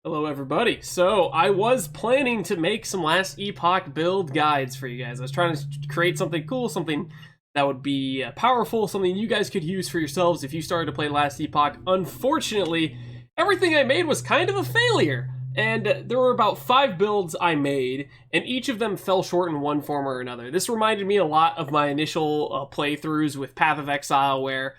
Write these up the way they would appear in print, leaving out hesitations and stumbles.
Hello everybody. So I was planning to make some last Epoch build guides for you guys. I was trying to create something cool, something that would be powerful, something you guys could use for yourselves if you started to play last Epoch. Unfortunately, everything I made was kind of a failure. And there were about 5 builds I made, and each of them fell short in one form or another. This reminded me a lot of my initial playthroughs with Path of Exile, where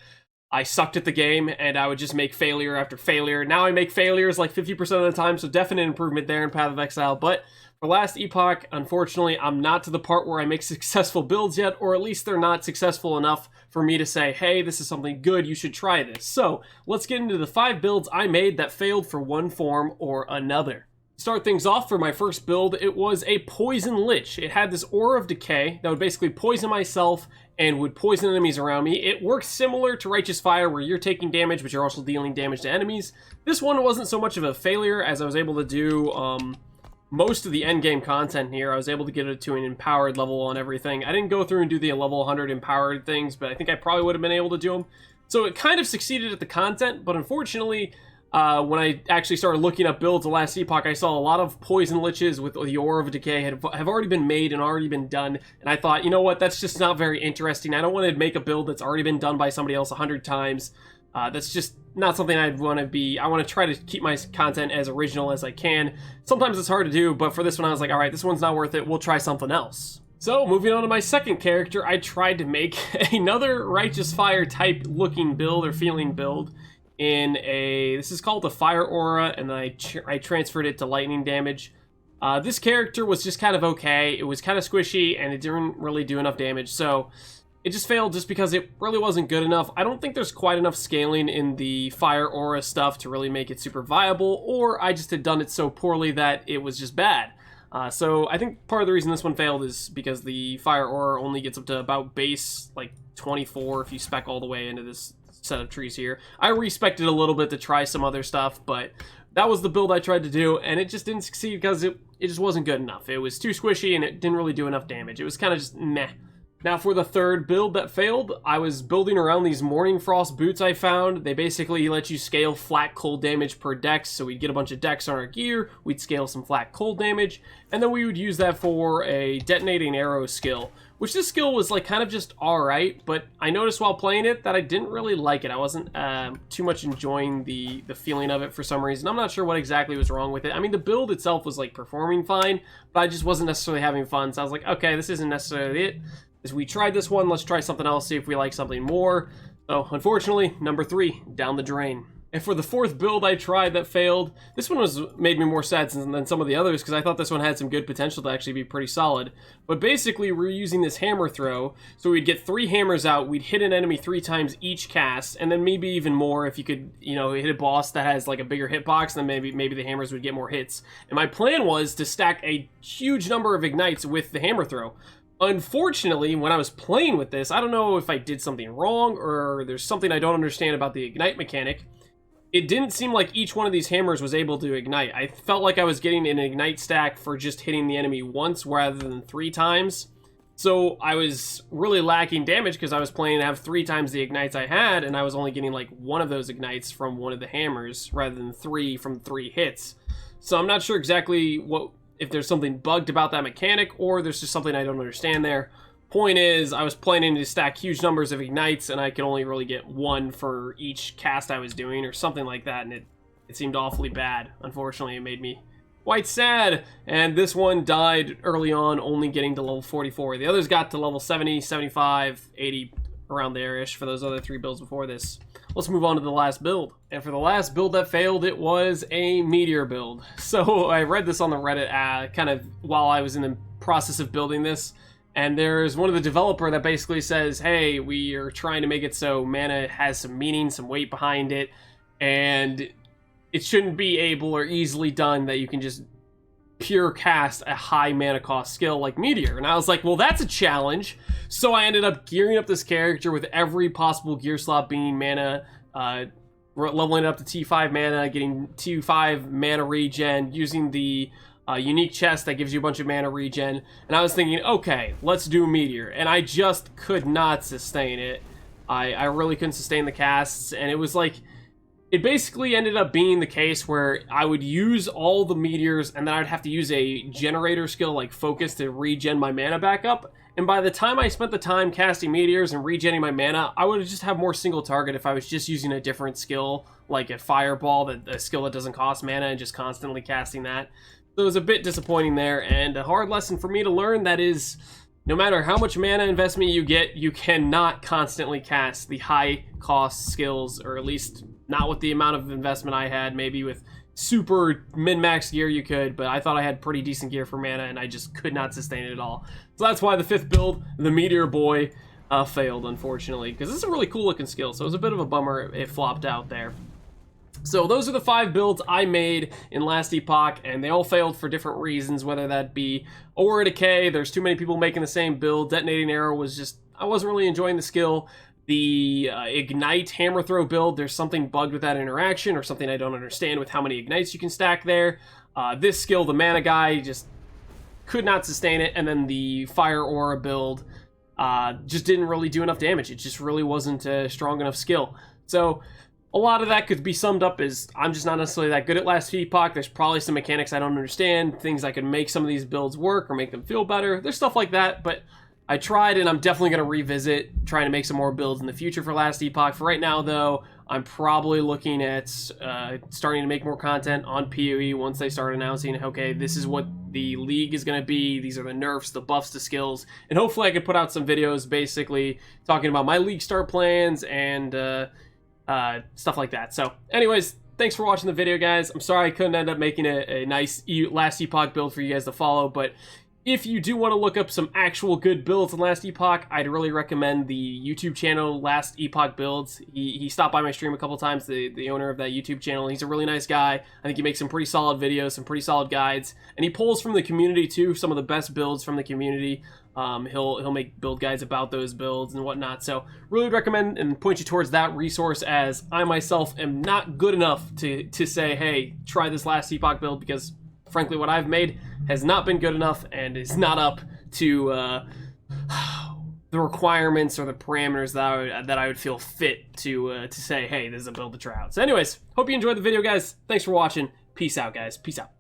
I sucked at the game, and I would just make failure after failure. Now I make failures like 50% of the time, so definite improvement there in Path of Exile. But for last Epoch, unfortunately, I'm not to the part where I make successful builds yet, or at least they're not successful enough for me to say, hey, this is something good, you should try this. So let's get into the 5 builds I made that failed for one form or another. Start things off, for my first build, it was a Poison Lich. It had this Aura of Decay that would basically poison myself and would poison enemies around me. It works similar to Righteous Fire, where you're taking damage, but you're also dealing damage to enemies. This one wasn't so much of a failure, as I was able to do most of the endgame content here. I was able to get it to an empowered level and everything. I didn't go through and do the level 100 empowered things, but I think I probably would have been able to do them. So it kind of succeeded at the content, but unfortunately, when I actually started looking up builds of last Epoch, I saw a lot of Poison Liches with the Aura of Decay have already been made and already been done, and I thought, you know what, that's just not very interesting. I don't want to make a build that's already been done by somebody else 100 times. That's just not something I'd want to be. I want to try to keep my content as original as I can. Sometimes it's hard to do, but for this one I was like, alright, this one's not worth it, we'll try something else. So, moving on to my second character, I tried to make another Righteous Fire type looking build or feeling build. This is called the Fire Aura, and then I transferred it to lightning damage. This character was just kind of okay. It was kind of squishy, and it didn't really do enough damage, so it just failed just because it really wasn't good enough. I don't think there's quite enough scaling in the Fire Aura stuff to really make it super viable, or I just had done it so poorly that it was just bad. So I think part of the reason this one failed is because the Fire Aura only gets up to about base, like 24 if you spec all the way into this set of trees here. I respected a little bit to try some other stuff, but that was the build I tried to do, and it just didn't succeed because it just wasn't good enough. It was too squishy, and it didn't really do enough damage. It was kind of just meh. Now for the third build that failed, I was building around these Morning Frost boots I found. They basically let you scale flat cold damage per dex, so we'd get a bunch of dex on our gear, we'd scale some flat cold damage, and then we would use that for a Detonating arrow skill, which this skill was like kind of just alright, but I noticed while playing it that I didn't really like it. I wasn't too much enjoying the feeling of it for some reason. I'm not sure what exactly was wrong with it. I mean, the build itself was like performing fine, but I just wasn't necessarily having fun, so I was like, okay, this isn't necessarily it. As we tried this one, let's try something else, see if we like something more. So, unfortunately, number 3, down the drain. And for the fourth build I tried that failed, this one made me more sad than some of the others, because I thought this one had some good potential to actually be pretty solid. But basically, we're using this Hammerthrow, so we'd get 3 hammers out, we'd hit an enemy 3 times each cast, and then maybe even more if you could, you know, hit a boss that has like a bigger hitbox, then maybe the hammers would get more hits. And my plan was to stack a huge number of ignites with the Hammerthrow. Unfortunately, when I was playing with this, I don't know if I did something wrong or there's something I don't understand about the ignite mechanic. It didn't seem like each one of these hammers was able to ignite. I felt like I was getting an ignite stack for just hitting the enemy once rather than 3 times. So I was really lacking damage because I was planning to have 3 times the ignites I had, and I was only getting like 1 of those ignites from one of the hammers rather than 3 from 3 hits. So I'm not sure exactly if there's something bugged about that mechanic, or there's just something I don't understand there. Point is, I was planning to stack huge numbers of ignites, and I could only really get 1 for each cast I was doing, or something like that, and it seemed awfully bad. Unfortunately, it made me quite sad, and this one died early on, only getting to level 44. The others got to level 70, 75, 80, around there-ish for those other 3 builds before this. Let's move on to the last build. And for the last build that failed, it was a Meteor build. So I read this on the Reddit kind of while I was in the process of building this, and there's one of the developer that basically says, hey, we are trying to make it so mana has some meaning, some weight behind it, and it shouldn't be able or easily done that you can just pure cast a high mana cost skill like Meteor. And I was like, well, that's a challenge. So I ended up gearing up this character with every possible gear slot being mana, leveling it up to T5 mana, getting T5 mana regen, using the unique chest that gives you a bunch of mana regen. And I was thinking, okay, let's do Meteor. And I just could not sustain it. I really couldn't sustain the casts, and it was like, it basically ended up being the case where I would use all the meteors and then I'd have to use a generator skill like Focus to regen my mana back up. And by the time I spent the time casting meteors and regenning my mana, I would just have more single target if I was just using a different skill, like a Fireball, a skill that doesn't cost mana, and just constantly casting that. So it was a bit disappointing there, and a hard lesson for me to learn, that is, no matter how much mana investment you get, you cannot constantly cast the high cost skills, or at least not with the amount of investment I had. Maybe with super min-max gear you could, but I thought I had pretty decent gear for mana, and I just could not sustain it at all. So that's why the 5th build, the Meteor Boy, failed, unfortunately, because this is a really cool looking skill, so it was a bit of a bummer it flopped out there. So those are the 5 builds I made in last Epoch, and they all failed for different reasons, whether that be Aura Decay, there's too many people making the same build, Detonating Arrow was just, I wasn't really enjoying the skill, the Ignite Hammerthrow build, there's something bugged with that interaction, or something I don't understand with how many Ignites you can stack there. This skill, the Mana Guy, just could not sustain it, and then the Fire Aura build just didn't really do enough damage. It just really wasn't a strong enough skill. So a lot of that could be summed up as I'm just not necessarily that good at last Epoch. There's probably some mechanics I don't understand, things I could make some of these builds work or make them feel better. There's stuff like that, but I tried, and I'm definitely going to revisit trying to make some more builds in the future for last Epoch. For right now, though, I'm probably looking at starting to make more content on PoE once they start announcing, okay, this is what the league is going to be, these are the nerfs, the buffs to skills, and hopefully I can put out some videos basically talking about my league start plans and stuff like that. So anyways, thanks for watching the video, guys. I'm sorry I couldn't end up making a nice last Epoch build for you guys to follow, but if you do want to look up some actual good builds in last Epoch, I'd really recommend the YouTube channel Last Epoch Builds. He stopped by my stream a couple times, the owner of that YouTube channel. He's a really nice guy. I think he makes some pretty solid videos, some pretty solid guides, and he pulls from the community too, some of the best builds from the community. He'll make build guides about those builds and whatnot. So really would recommend and point you towards that resource, as I myself am not good enough to say, hey, try this Last Epoch build, because frankly what I've made has not been good enough and is not up to the requirements or the parameters that I would feel fit to say, hey, this is a build to try out. So anyways, hope you enjoyed the video, guys. Thanks for watching. Peace out, guys. Peace out.